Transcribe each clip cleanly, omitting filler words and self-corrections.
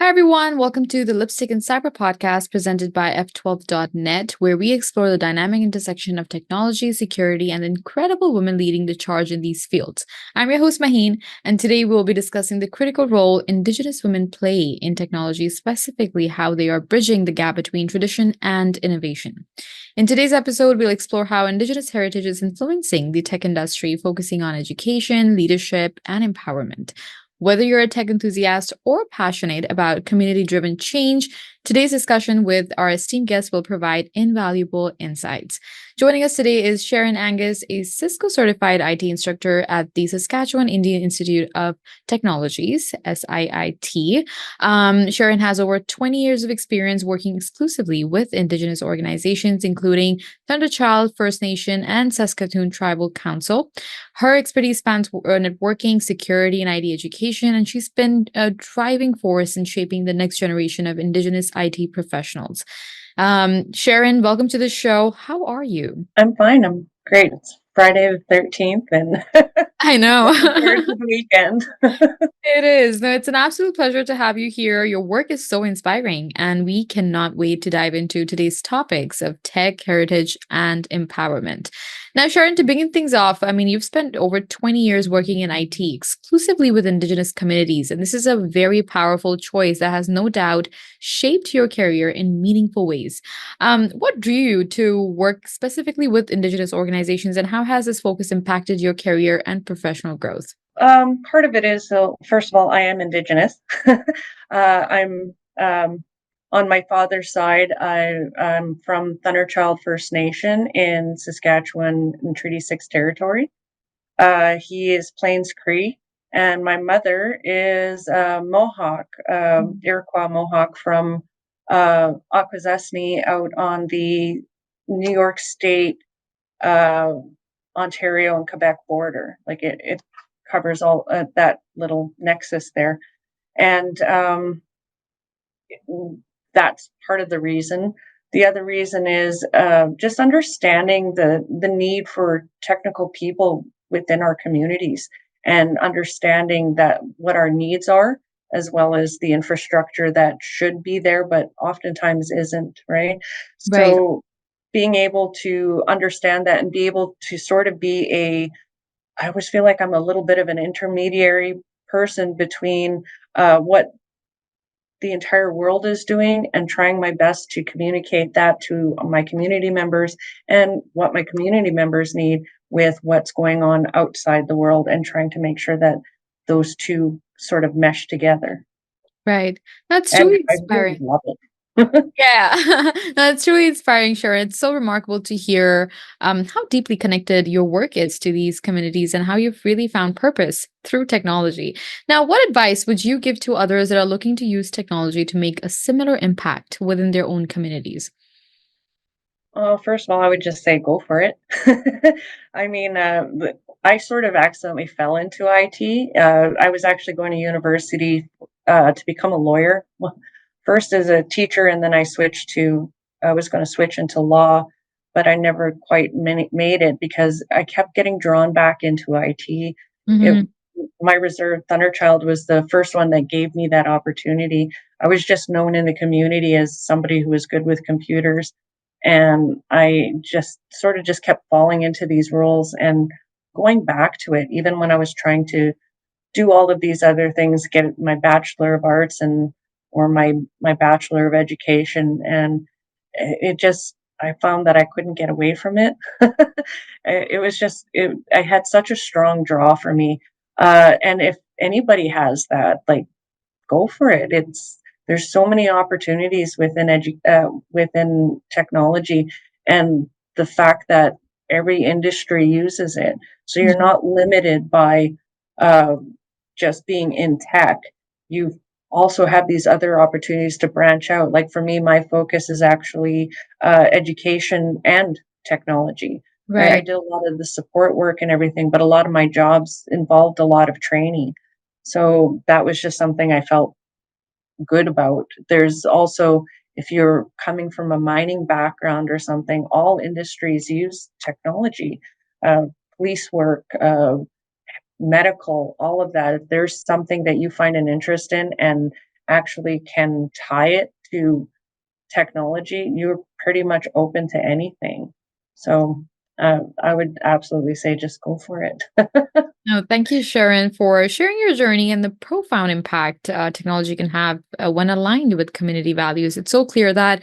Hi, everyone. Welcome to the Lipstick and Cyber podcast presented by F12.net, where we explore the dynamic intersection of technology, security, and the incredible women leading the charge in these fields. I'm your host, Maheen, and today we'll be discussing the critical role Indigenous women play in technology, specifically how they are bridging the gap between tradition and innovation. In today's episode, we'll explore how Indigenous heritage is influencing the tech industry, focusing on education, leadership, and empowerment. Whether you're a tech enthusiast or passionate about community driven change, today's discussion with our esteemed guest will provide invaluable insights. Joining us today is Sharon Angus, a Cisco Certified IT Instructor at the Saskatchewan Indian Institute of Technologies, SIIT. Sharon has over 20 years of experience working exclusively with Indigenous organizations, including Thunderchild, First Nation, and Saskatoon Tribal Council. Her expertise spans networking, security, and IT education, and she's been a driving force in shaping the next generation of Indigenous IT professionals. Sharon, welcome to the show. How are you? I'm fine. I'm great. It's Friday the 13th and I know. looking forward to the weekend. It is. No, it's an absolute pleasure to have you here. Your work is so inspiring, and we cannot wait to dive into today's topics of tech, heritage, and empowerment. Now, Sharon, to begin things off, you've spent over 20 years working in IT exclusively with Indigenous communities, and this is a very powerful choice that has no doubt shaped your career in meaningful ways. What drew you to work specifically with Indigenous organizations, and how has this focus impacted your career and professional growth? Part of it is, so first of all, I am Indigenous. I'm on my father's side. I'm from Thunderchild First Nation in Saskatchewan in Treaty 6 territory. He is Plains Cree, and my mother is Mohawk, Iroquois Mohawk from Akwesasne out on the New York State, uh, Ontario and Quebec border. Like it covers all that little nexus there. And that's part of the reason. The other reason is just understanding the need for technical people within our communities and understanding that what our needs are, as well as the infrastructure that should be there, but oftentimes isn't, right? Right. So being able to understand that and be able to sort of I always feel like I'm a little bit of an intermediary person between what the entire world is doing and trying my best to communicate that to my community members and what my community members need with what's going on outside the world and trying to make sure that those two sort of mesh together. Right. That's And truly I really inspiring. love it. Yeah, that's really inspiring, Sharon. It's so remarkable to hear how deeply connected your work is to these communities and how you've really found purpose through technology. Now, what advice would you give to others that are looking to use technology to make a similar impact within their own communities? Well, first of all, I would just say go for it. I mean, I sort of accidentally fell into IT. I was actually going to university to become a lawyer. Well, first as a teacher, and then I was going to switch into law, but I never quite made it because I kept getting drawn back into IT. It, Hmm. my reserve Thunderchild was the first one that gave me that opportunity. I was just known in the community as somebody who was good with computers, and I just sort of just kept falling into these roles and going back to it, even when I was trying to do all of these other things, get my Bachelor of Arts and or my Bachelor of Education. And it just I found that I couldn't get away from it. It was just I had such a strong draw for me. And if anybody has that, like, go for it. There's so many opportunities within technology, and the fact that every industry uses it. So you're Yeah. not limited by uh, just being in tech. You also have these other opportunities to branch out. Like for me, my focus is actually education and technology. I Right. did a lot of the support work and everything, but a lot of my jobs involved a lot of training. So that was just something I felt good about. There's also, if you're coming from a mining background or something, all industries use technology, uh, police work, medical, all of that. If there's something that you find an interest in and actually can tie it to technology, you're pretty much open to anything. So I would absolutely say just go for it. No, thank you, Sharon, for sharing your journey and the profound impact technology can have when aligned with community values. It's so clear that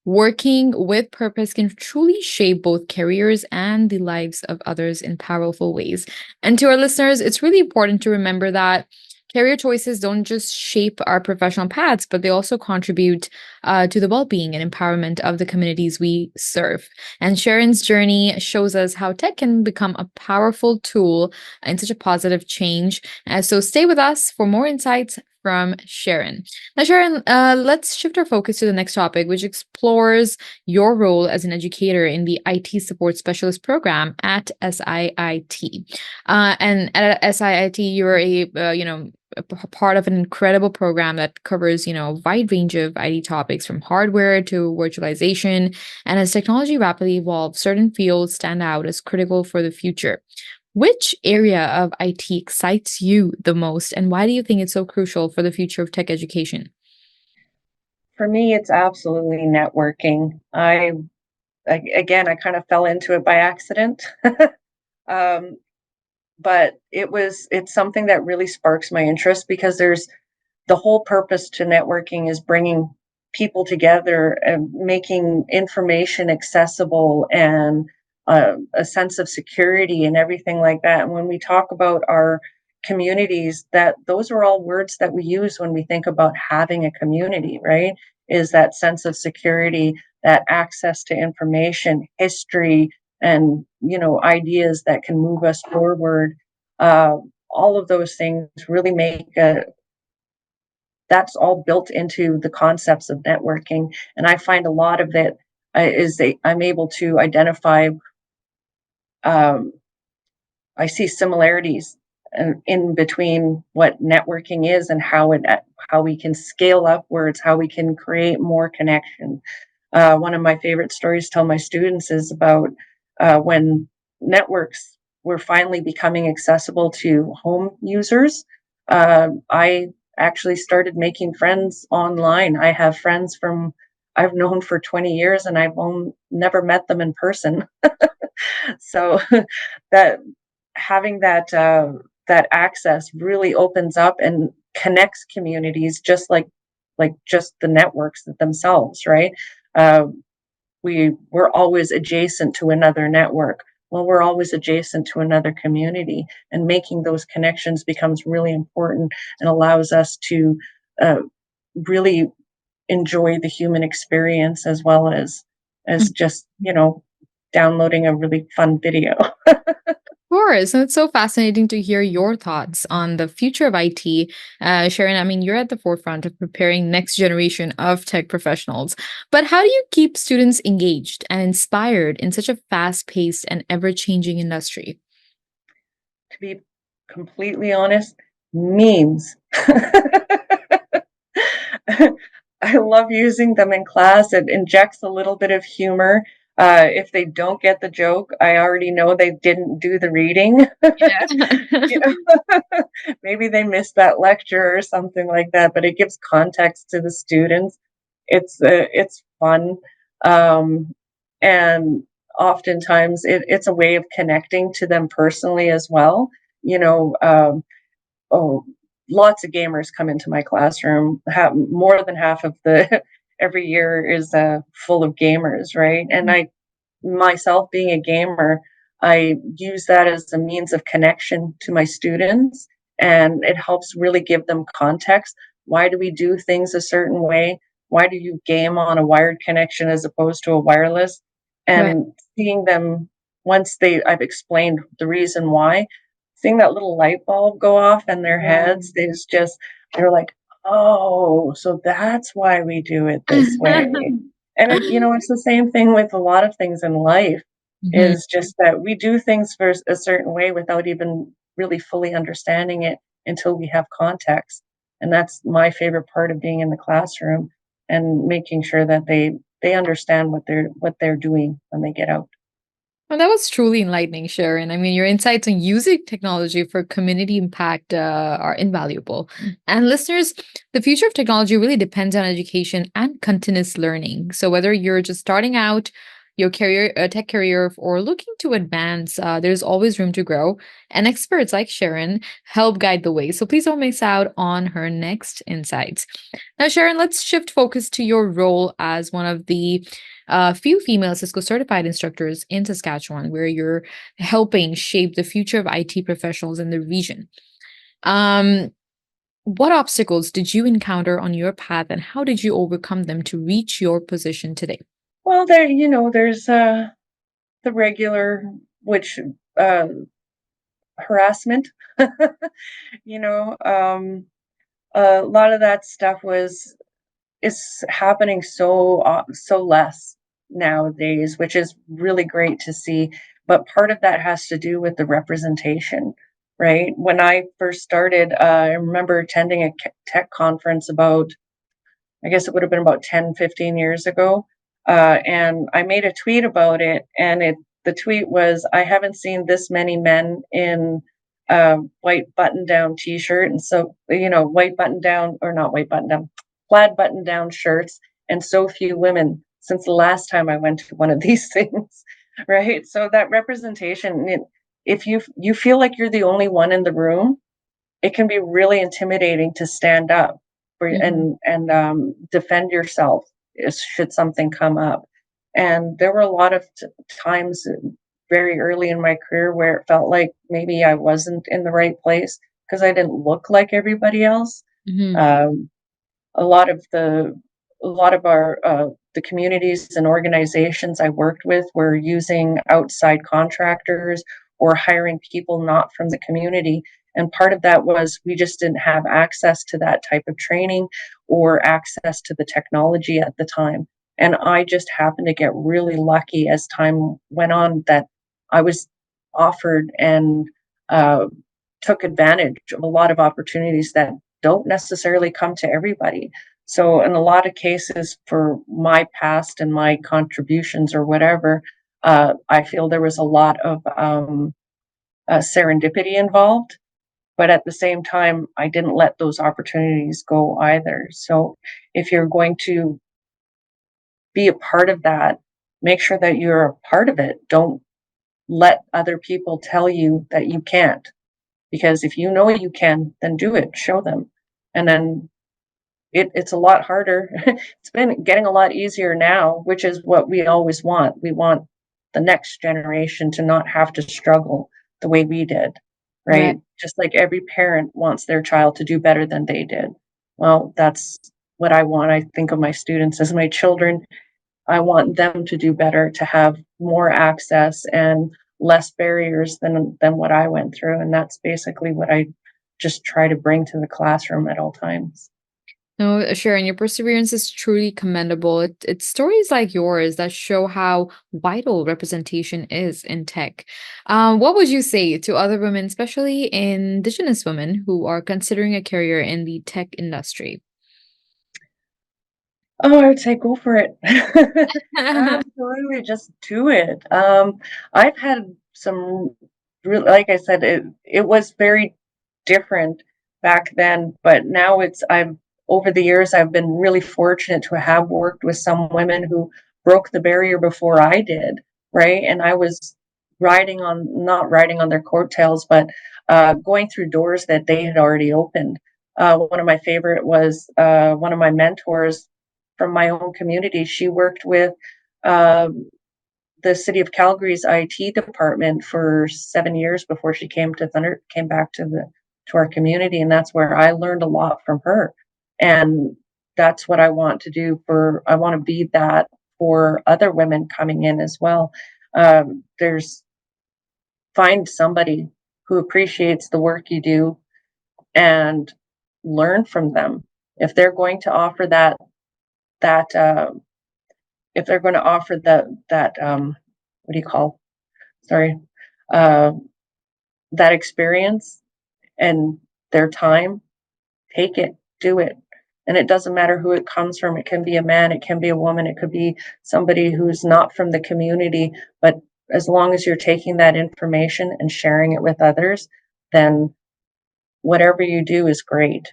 working with purpose can truly shape both careers and the lives of others in powerful ways. And to our listeners, it's really important to remember that career choices don't just shape our professional paths, but they also contribute to the well being and empowerment of the communities we serve. And Sharon's journey shows us how tech can become a powerful tool in such a positive change. So stay with us for more insights from Sharon. Now, Sharon, let's shift our focus to the next topic, which explores your role as an educator in the IT support specialist program at SIIT. And at SIIT, you're part of an incredible program that covers, a wide range of IT topics from hardware to virtualization. And as technology rapidly evolves, certain fields stand out as critical for the future. Which area of IT excites you the most, and why do you think it's so crucial for the future of tech education? For me, it's absolutely networking. Again, I kind of fell into it by accident. um, but it's something that really sparks my interest because there's the whole purpose to networking is bringing people together and making information accessible and a sense of security and everything like that. And when we talk about our communities, that those are all words that we use when we think about having a community, right? Is that sense of security, that access to information, history, and ideas that can move us forward. Uh, all of those things really make a that's all built into the concepts of networking. And I find a lot of it I'm able to identify, um, I see similarities in between what networking is and how we can scale upwards, how we can create more connection. One of my favorite stories to tell my students is about when networks were finally becoming accessible to home users. I actually started making friends online. I have friends from I've known for 20 years and never met them in person. So that having that access really opens up and connects communities just like just the networks themselves, right? Uh, we're always adjacent to another network. Well, we're always adjacent to another community, and making those connections becomes really important and allows us to uh, really enjoy the human experience as well as just downloading a really fun video. Course. And it's so fascinating to hear your thoughts on the future of IT. Sharon, I mean, you're at the forefront of preparing next generation of tech professionals. But how do you keep students engaged and inspired in such a fast-paced and ever-changing industry? To be completely honest, memes. I love using them in class. It injects a little bit of humor. If they don't get the joke, I already know they didn't do the reading. You Yeah. know, maybe they missed that lecture or something like that. But it gives context to the students. It's fun, um, and oftentimes it's a way of connecting to them personally as well. You know, oh, lots of gamers come into my classroom. More than half of the every year is full of gamers, right? And I myself being a gamer, I use that as a means of connection to my students, and it helps really give them context. Why do we do things a certain way? Why do you game on a wired connection as opposed to a wireless? Right. And seeing them once I've explained the reason why, seeing that little light bulb go off in their heads is just, they're like, oh, so that's why we do it this way. And it's the same thing with a lot of things in life, Mhm. is just that we do things for a certain way without even really fully understanding it until we have context. And that's my favorite part of being in the classroom and making sure that they understand what they're doing when they get out. Well, that was truly enlightening, Sharon. I mean, your insights on using technology for community impact are invaluable. And listeners, the future of technology really depends on education and continuous learning. So whether you're just starting out your career, tech career, or looking to advance, there's always room to grow. And experts like Sharon help guide the way. So please don't miss out on her next insights. Now, Sharon, let's shift focus to your role as one of the few female Cisco certified instructors in Saskatchewan, where you're helping shape the future of IT professionals in the region. Um, what obstacles did you encounter on your path, and how did you overcome them to reach your position today? Well, there's the regular, which uh, harassment. you know, a lot of that stuff was is happening so less nowadays, which is really great to see. But part of that has to do with the representation, right? When I first started, I remember attending a tech conference about, I guess it would have been about 10, 15 years ago. And I made a tweet about it. And the tweet was, I haven't seen this many men in white button down t shirt. And so, white button down, or not white button down, plaid button down shirts, and so few women since the last time I went to one of these things. Right. So that representation, if you feel like you're the only one in the room, it can be really intimidating to stand up for, Mhm. and defend yourself should something come up. And there were a lot of times very early in my career where it felt like maybe I wasn't in the right place because I didn't look like everybody else. Mhm. Um, a lot of our the communities and organizations I worked with were using outside contractors or hiring people not from the community. And part of that was we just didn't have access to that type of training or access to the technology at the time. And I just happened to get really lucky as time went on that I was offered and uh, took advantage of a lot of opportunities that don't necessarily come to everybody. So, in a lot of cases, for my past and my contributions or whatever, I feel there was a lot of serendipity involved. But at the same time, I didn't let those opportunities go either. So, if you're going to be a part of that, make sure that you're a part of it. Don't let other people tell you that you can't. Because if you know you can, then do it, show them. And then it's a lot harder. It's been getting a lot easier now, which is what we always want. We want the next generation to not have to struggle the way we did, Right. right? Just like every parent wants their child to do better than they did. Well, that's what I want. I think of my students as my children. I want them to do better, to have more access and less barriers than what I went through. And that's basically what I just try to bring to the classroom at all times. No, Sharon, your perseverance is truly commendable. It's stories like yours that show how vital representation is in tech. What would you say to other women, especially Indigenous women, who are considering a career in the tech industry? Oh, I would say go for it. Absolutely, just do it. I've had some, like I said, it was very different back then, but now over the years, I've been really fortunate to have worked with some women who broke the barrier before I did, right? And I was not riding on their coattails, but going through doors that they had already opened. One of my favorite was one of my mentors from my own community. She worked with um, the city of Calgary's IT department for 7 years before she came back to our community, and that's where I learned a lot from her. And that's what I want to do for. I want to be that for other women coming in as well. There's Find somebody who appreciates the work you do and learn from them. If they're going to offer that if they're going to offer that what do you call, sorry, uh, that experience and their time, take it, do it. And it doesn't matter who it comes from. It can be a man, it can be a woman, it could be somebody who's not from the community, but as long as you're taking that information and sharing it with others, then whatever you do is great.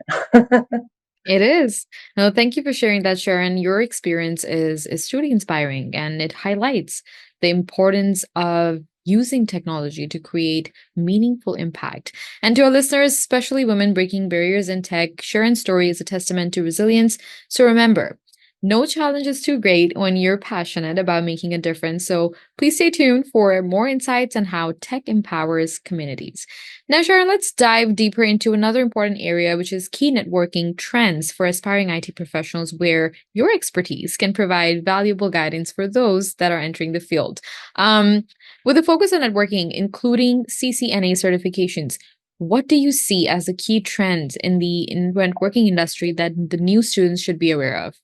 It is. No, thank you for sharing that, Sharon. Your experience is truly inspiring, and it highlights the importance of using technology to create meaningful impact. And to our listeners, especially women breaking barriers in tech, Sharon's story is a testament to resilience. So remember, no challenge is too great when you're passionate about making a difference. So please stay tuned for more insights on how tech empowers communities. Now, Sharon, let's dive deeper into another important area, which is key networking trends for aspiring IT professionals, where your expertise can provide valuable guidance for those that are entering the field. Um, with a focus on networking, including CCNA certifications, what do you see as the key trends in the networking industry that the new students should be aware of?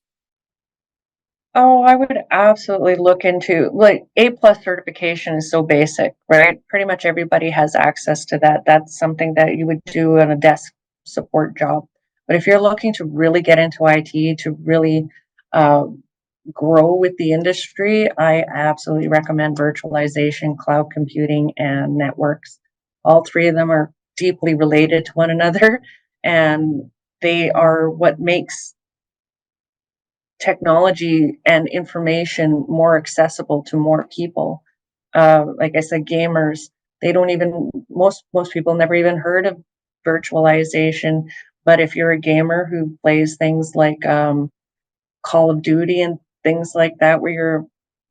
Oh, I would absolutely look into like A plus certification is so basic, right? Pretty much everybody has access to that. That's something that you would do on a desk support job. But if you're looking to really get into IT, to really uh, grow with the industry, I absolutely recommend virtualization, cloud computing, and networks. All three of them are deeply related to one another, and they are what makes technology and information more accessible to more people. Like I said, gamers, they don't even most people never even heard of virtualization. But if you're a gamer who plays things like Call of Duty and things like that, where you're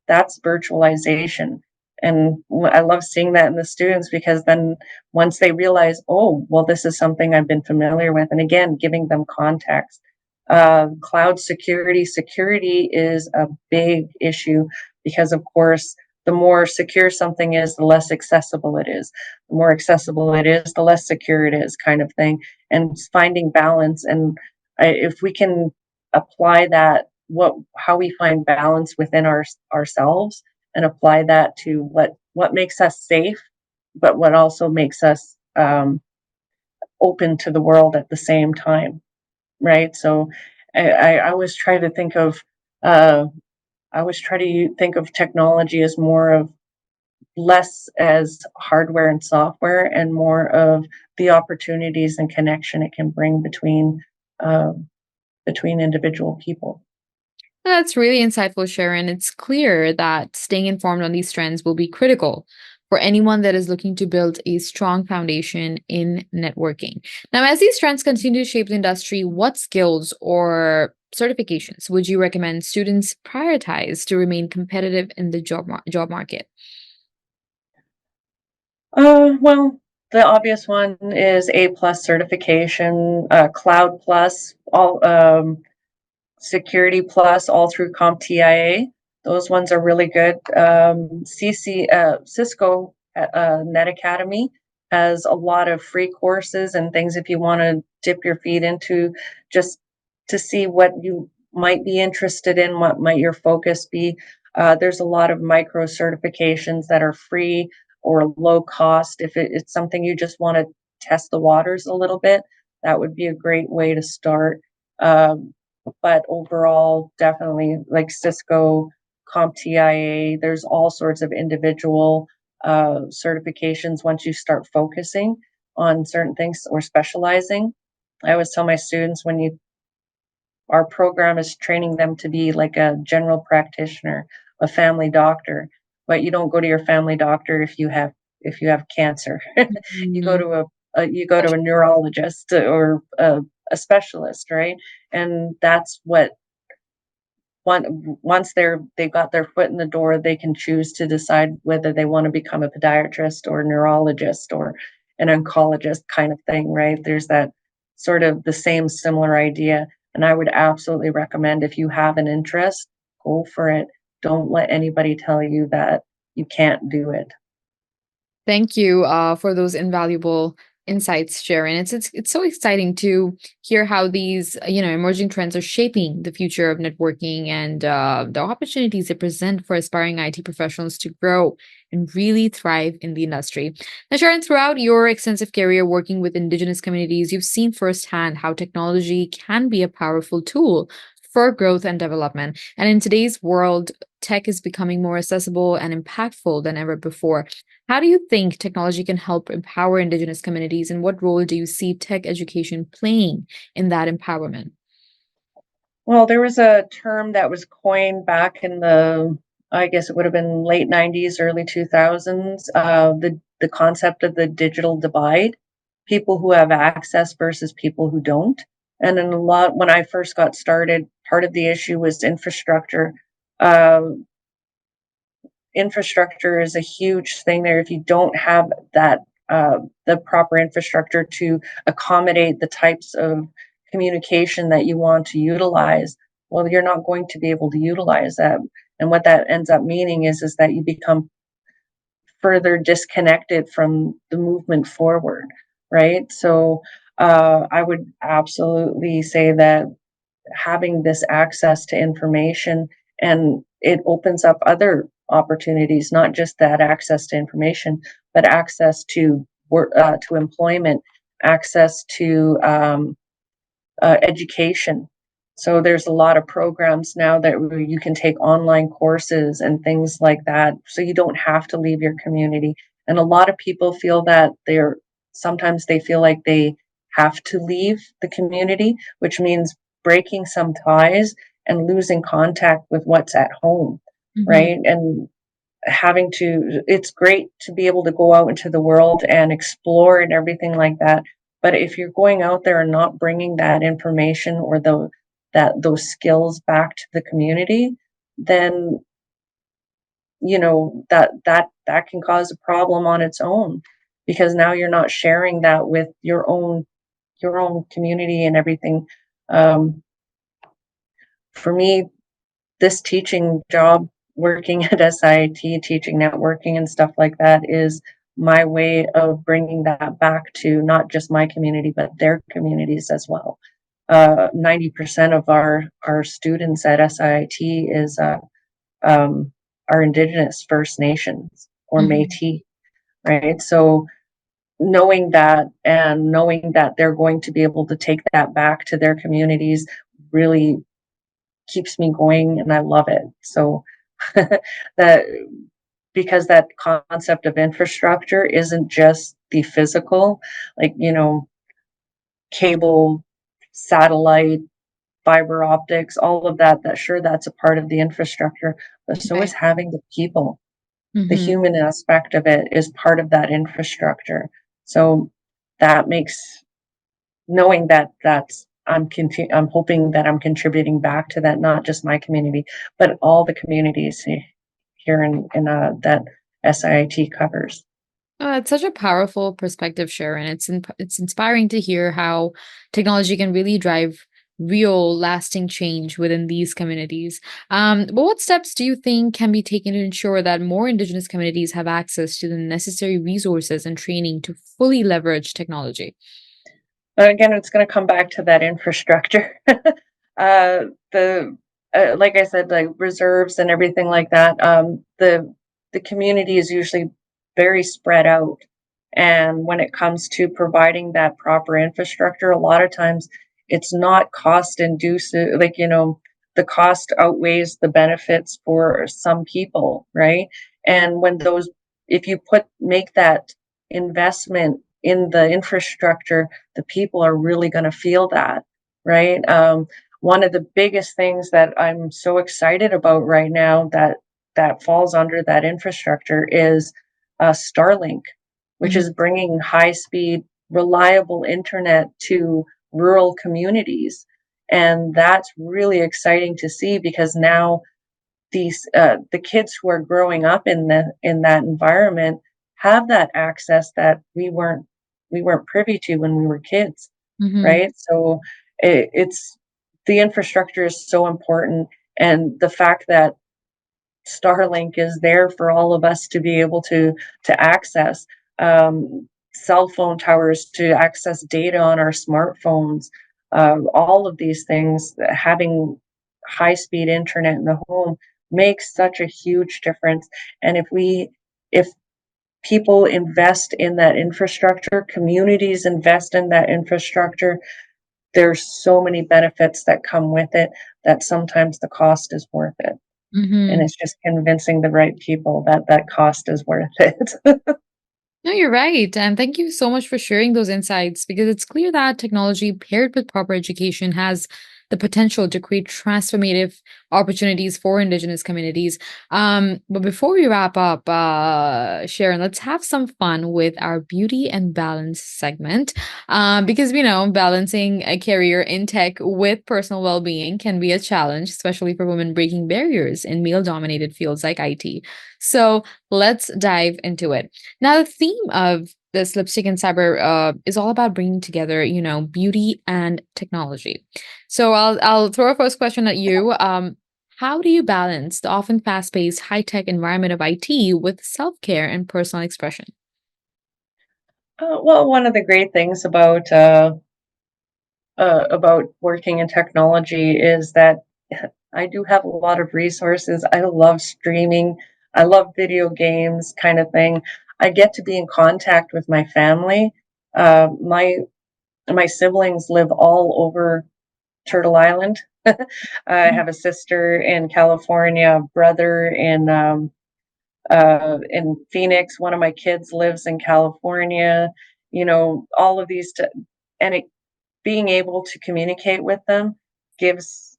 that's virtualization. And I love seeing that in the students because then once they realize, oh, well, this is something I've been familiar with, and again, giving them context. Cloud security is a big issue because, of course, the more secure something is, the less accessible it is. The more accessible it is, the less secure it is, kind of thing. And finding balance. And if we can apply that what how we find balance within ourselves and apply that to what makes us safe but what also makes us open to the world at the same time, right? So I always try to think of uh, technology as more of less as hardware and software and more of the opportunities and connection it can bring uh, between individual people. That's really insightful, Sharon. It's clear that staying informed on these trends will be critical for anyone that is looking to build a strong foundation in networking. Now, as these trends continue to shape the industry, what skills or certifications would you recommend students prioritize to remain competitive in the job market? Well, the obvious one is A plus certification, Cloud Plus, all Security Plus, all through CompTIA. Those ones are really good. Cisco Net Academy has a lot of free courses and things if you want to dip your feet into just to see what you might be interested in, what might your focus be. There's a lot of micro certifications that are free or low cost. If it's something you just want to test the waters a little bit, that would be a great way to start. Um, but overall, definitely like Cisco, CompTIA, there's all sorts of individual certifications once you start focusing on certain things or specializing. I always tell my students when you our program is training them to be like a general practitioner, a family doctor, but you don't go to your family doctor if you have cancer. You go Mhm. to you go to a neurologist or a specialist, right? And that's what once they've got their foot in the door, they can choose to decide whether they want to become a podiatrist or a neurologist or an oncologist kind of thing, right? There's that sort of the same similar idea. And I would absolutely recommend if you have an interest, go for it. Don't let anybody tell you that you can't do it. Thank you for those invaluable insights, Sharon. It's so exciting to hear how these emerging trends are shaping the future of networking and the opportunities they present for aspiring IT professionals to grow and really thrive in the industry. Now, Sharon, throughout your extensive career working with Indigenous communities, you've seen firsthand how technology can be a powerful tool for growth and development. And in today's world tech is becoming more accessible and impactful than ever before. How do you think technology can help empower Indigenous communities, and what role do you see tech education playing in that empowerment? Well, there was a term that was coined back in the, I guess it would have been late 90s, early 2000s, the concept of the digital divide, people who have access versus people who don't. And in a lot, when I first got started, part of the issue was infrastructure. Um, Infrastructure is a huge thing there. If you don't have that, the proper infrastructure to accommodate the types of communication that you want to utilize, well, you're not going to be able to utilize that. And what that ends up meaning is that you become further disconnected from the movement forward, right? So I would absolutely say that having this access to information, and it opens up other opportunities, not just that access to information, but access to work, to employment, access to education. So there's a lot of programs now that you can take online courses and things like that. So you don't have to leave your community. And a lot of people feel that sometimes they feel like they have to leave the community, which means breaking some ties and losing contact with what's at home, Mhm. right? And it's great to be able to go out into the world and explore and everything like that, but if you're going out there and not bringing that information or those skills back to the community, then that can cause a problem on its own, because now you're not sharing that with your own community and everything. um, for me, this teaching job, working at SIIT, teaching networking and stuff like that, is my way of bringing that back to not just my community, but their communities as well. 90% of our students at SIIT is um, are Indigenous First Nations or Mhm. Métis, right? So knowing that, and knowing that they're going to be able to take that back to their communities, really keeps me going, and I love it. So that because that concept of infrastructure isn't just the physical, like, cable, satellite, fiber optics, all of that, sure, that's a part of the infrastructure, but so is Right. having the people. The Mhm. human aspect of it is part of that infrastructure. So that makes knowing that I'm hoping that I'm contributing back to that, not just my community, but all the communities here in that SIIT covers. It's such a powerful perspective, Sharon. It's inspiring to hear how technology can really drive real, lasting change within these communities. But what steps do you think can be taken to ensure that more Indigenous communities have access to the necessary resources and training to fully leverage technology? But again, it's going to come back to that infrastructure. The Like I said, like reserves and everything like that. The community is usually very spread out, and when it comes to providing that proper infrastructure, a lot of times it's not cost inducive. Like, the cost outweighs the benefits for some people, right? And if you make that investment in the infrastructure, the people are really going to feel that, right? One of the biggest things that I'm so excited about right now, that falls under that infrastructure, is Starlink, which Mhm. is bringing high speed, reliable internet to rural communities. And that's really exciting to see, because now the kids who are growing up in that environment have that access that we weren't privy to when we were kids, Mhm. right? So it's the infrastructure is so important, and the fact that Starlink is there for all of us to be able to access, cell phone towers to access data on our smartphones, all of these things. Having high speed internet in the home makes such a huge difference. And if people invest in that infrastructure, communities invest in that infrastructure, there's so many benefits that come with it that sometimes the cost is worth it. And Mhm. it's just convincing the right people that that cost is worth it. No, you're right. And thank you so much for sharing those insights because it's clear that technology paired with proper education has the potential to create transformative opportunities for Indigenous communities. But before we wrap up, Sharon, let's have some fun with our beauty and balance segment. Because we know balancing a career in tech with personal well being can be a challenge, especially for women breaking barriers in male dominated fields like IT. So let's dive into it. Now, the theme of this lipstick and cyber is all about bringing together, beauty and technology. So I'll throw a first question at you. How do you balance the often fast-paced, high-tech environment of IT with self-care and personal expression? Well, one of the great things about working in technology is that I do have a lot of resources. I love streaming. I love video games, kind of thing. I get to be in contact with my family. My siblings live all over Turtle Island. I Mhm. have a sister in California, a brother in Phoenix. One of my kids lives in California. All of these, and it being able to communicate with them gives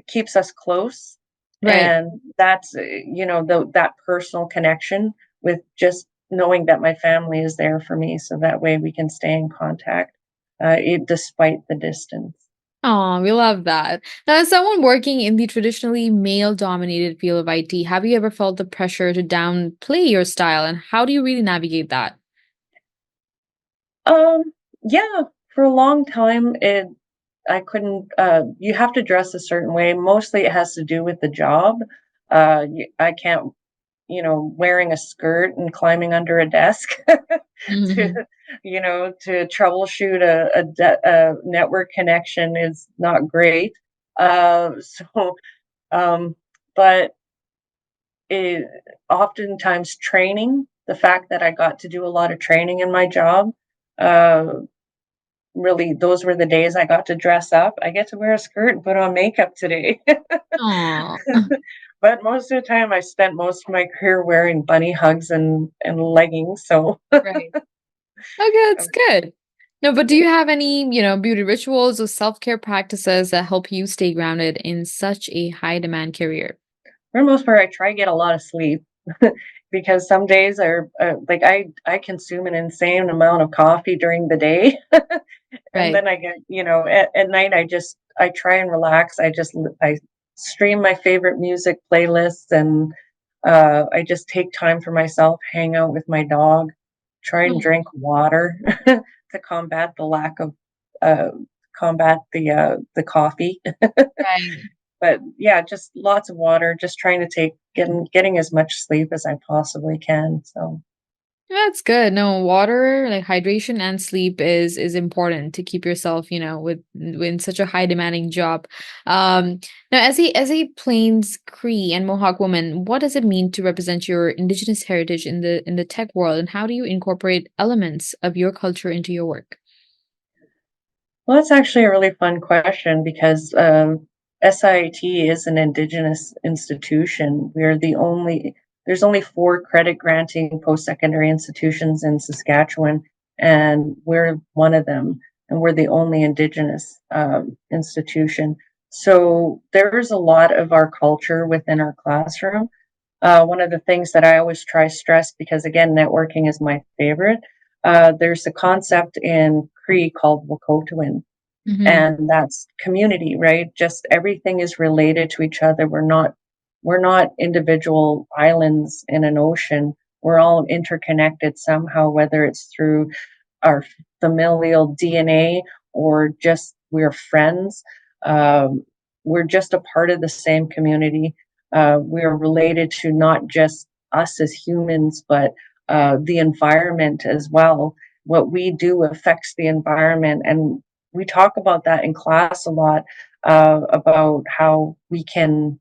keeps us close, Right. and that's that personal connection with just knowing that my family is there for me, so that way we can stay in contact, despite the distance. Oh, we love that. Now, as someone working in the traditionally male-dominated field of IT, have you ever felt the pressure to downplay your style, and how do you really navigate that? Um, yeah, for a long time, I couldn't. You have to dress a certain way. Mostly, it has to do with the job. I can't, wearing a skirt and climbing under a desk to, Mhm. to troubleshoot a network connection is not great. So, um, but it, oftentimes training, the fact that I got to do a lot of training in my job, uh, really, those were the days I got to dress up. I get to wear a skirt and put on makeup today. Aw. But most of the time, I spent most of my career wearing bunny hugs and leggings. So, Right. Okay, that's good. No, but do you have any, beauty rituals or self-care practices that help you stay grounded in such a high demand career? for the most part, I try to get a lot of sleep because some days are like I consume an insane amount of coffee during the day, and Right. then I get at night I try and relax. I stream my favorite music playlists, and I just take time for myself, hang out with my dog, try and Oh, drink water to combat the lack of uh, combat the coffee. right. But yeah, just lots of water, just trying to getting as much sleep as I possibly can. So That's good. No, water, like hydration and sleep is important to keep yourself, in such a high demanding job. Now as a Plains Cree and Mohawk woman, what does it mean to represent your indigenous heritage in the tech world, and how do you incorporate elements of your culture into your work? well, that's actually a really fun question because SIIT is an Indigenous institution. There's only four credit granting post secondary institutions in Saskatchewan, and we're one of them, and we're the only Indigenous institution. So there's a lot of our culture within our classroom. One of the things that I always try stress, because again, networking is my favorite. There's a concept in Cree called Wakotwin, Hmm. and that's community, right? Just everything is related to each other. We're not individual islands in an ocean. We're all interconnected somehow, whether it's through our familial DNA or just we're friends. Um, we're just a part of the same community. We're related to not just us as humans, but the environment as well. What we do affects the environment, and we talk about that in class a lot, about how we can,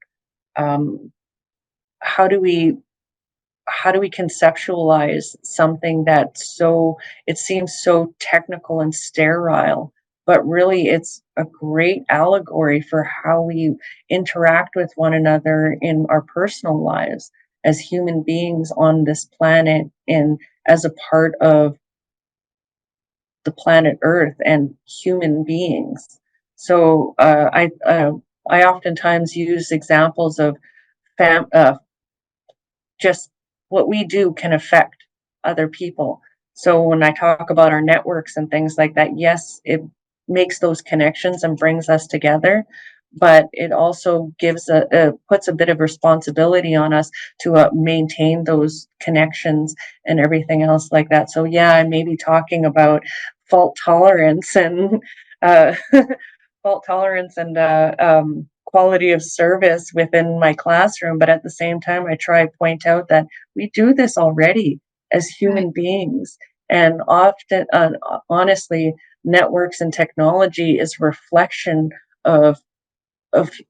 um, how do we how do we conceptualize something that it seems so technical and sterile, but really it's a great allegory for how we interact with one another in our personal lives as human beings on this planet and as a part of the planet Earth and human beings. So I oftentimes use examples of fam- uh, just what we do can affect other people. So when I talk about our networks and things like that, yes, it makes those connections and brings us together, but it also gives a puts a bit of responsibility on us to maintain those connections and everything else like that. So yeah, I may be talking about fault tolerance and uh, fault tolerance and quality of service within my classroom, but at the same time, I try to point out that we do this already as Right. human beings, and often, honestly, networks and technology is a reflection of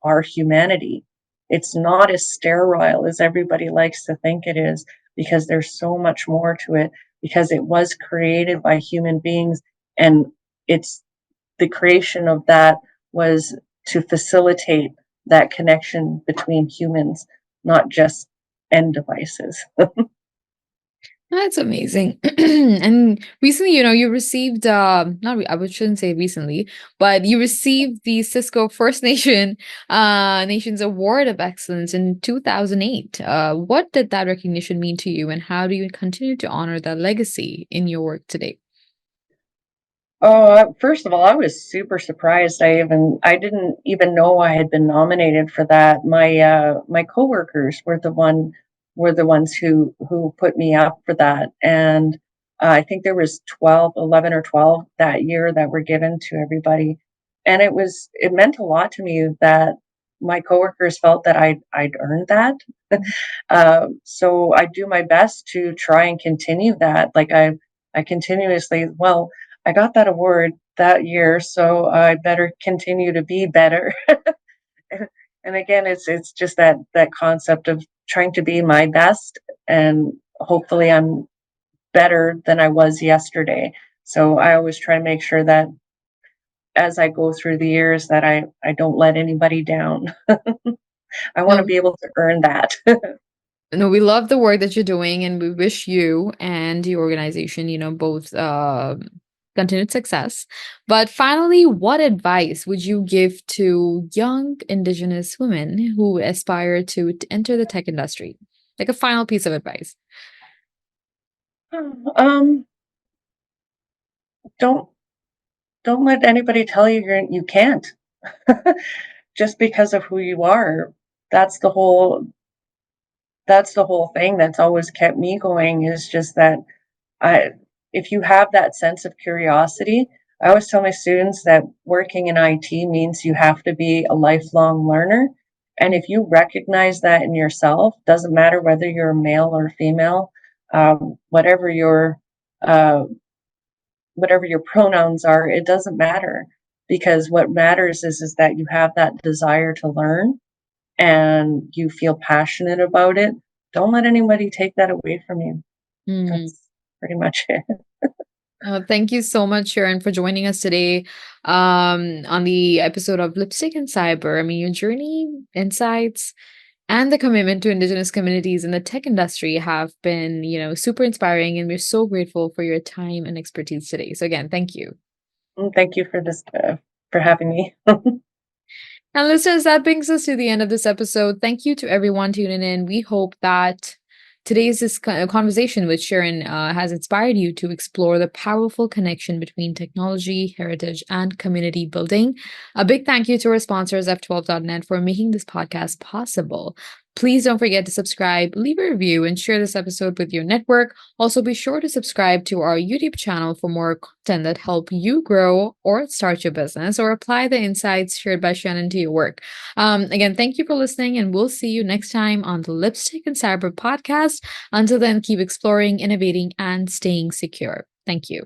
our humanity. It's not as sterile as everybody likes to think it is, because there's so much more to it, because it was created by human beings, and it's the creation of that was to facilitate that connection between humans, not just end devices. That's amazing. And recently, you received not re- I shouldn't say recently, but you received the Cisco First Nations Award of Excellence in 2008. What did that recognition mean to you, and how do you continue to honor that legacy in your work today? Oh, first of all, I was super surprised. I didn't even know I had been nominated for that. My coworkers were the ones who put me up for that, and I think there was 12, 11, or 12 that year that were given to everybody, and it meant a lot to me that my coworkers felt that I'd earned that. So I do my best to try and continue that. I continuously, well, I got that award that year, so I better continue to be better. And again, it's just that concept of trying to be my best, and hopefully I'm better than I was yesterday. So I always try to make sure that as I go through the years that I don't let anybody down. I want to No, be able to earn that. no, we love the work that you're doing, and we wish you and your organization, both continued success. But finally, what advice would you give to young Indigenous women who aspire to enter the tech industry? Like a final piece of advice. um, don't don't let anybody tell you you can't. Just because of who you are. That's the whole that's the whole thing that's always kept me going, is just that I if you have that sense of curiosity, I always tell my students that working in IT means you have to be a lifelong learner. And if you recognize that in yourself, doesn't matter whether you're male or female, um, whatever your uh, whatever your pronouns are, it doesn't matter, because what matters is that you have that desire to learn and you feel passionate about it. Don't let anybody take that away from you. Mm. That's pretty much it. Thank you so much, Sharon, for joining us today on the episode of Lipstick and Cyber. I mean, your journey, insights, and the commitment to Indigenous communities in the tech industry have been, super inspiring, and we're so grateful for your time and expertise today. So again, thank you. Thank you for for having me. And listeners, that brings us to the end of this episode. Thank you to everyone tuning in. We hope that today's conversation with Sharon has inspired you to explore the powerful connection between technology, heritage, and community building. A big thank you to our sponsors, F12.net, for making this podcast possible. Please don't forget to subscribe, leave a review, and share this episode with your network. Also, be sure to subscribe to our YouTube channel for more content that help you grow or start your business or apply the insights shared by Shannon to your work. Again, thank you for listening, and we'll see you next time on the Lipstick and Cyber podcast. Until then, keep exploring, innovating, and staying secure. Thank you.